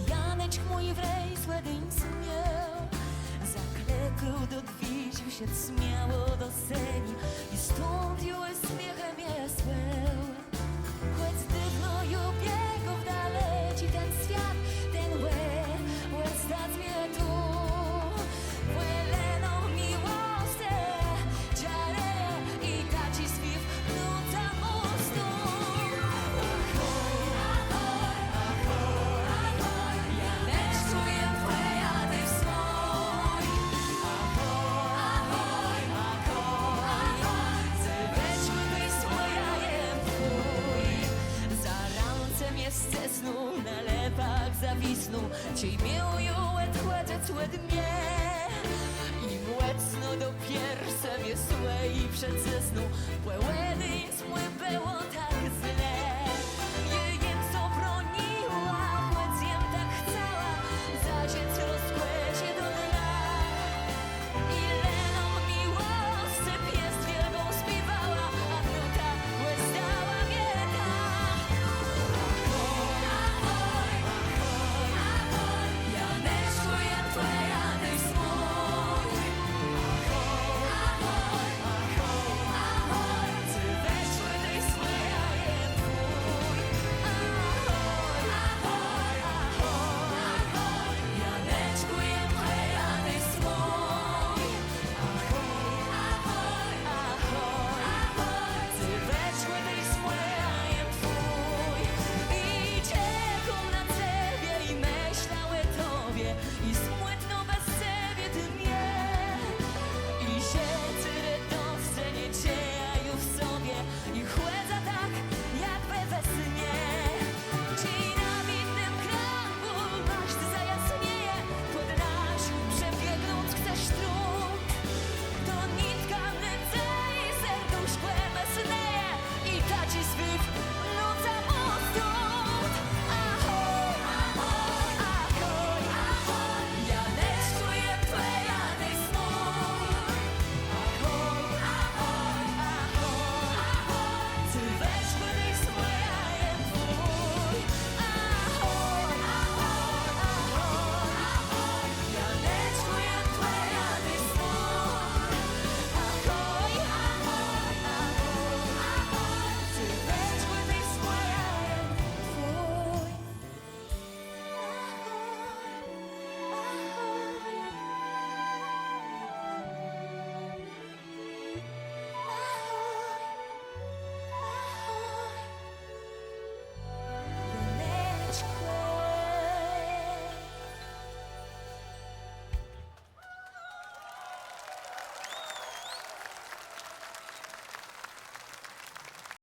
Janečk můj vrej sledeň směl, zaklekl do dvíř, všet smělo do sení, i stąd ju smiechem je swel. Choć dywno ju biegł w daleci ten świat, ten łe zdać mnie tu. Weleną miłosę, czarę i taci śpiew, nuta mostu. Janeczku, jem twoja, ty swój. Zeweczku, ty swoja, jem twój. Za rancem jest snu, na lepach zawisnu, ciej miłują łed mnie. I młecno do piersa mnie słe i przed ze snu, płełedy jest mój bełota.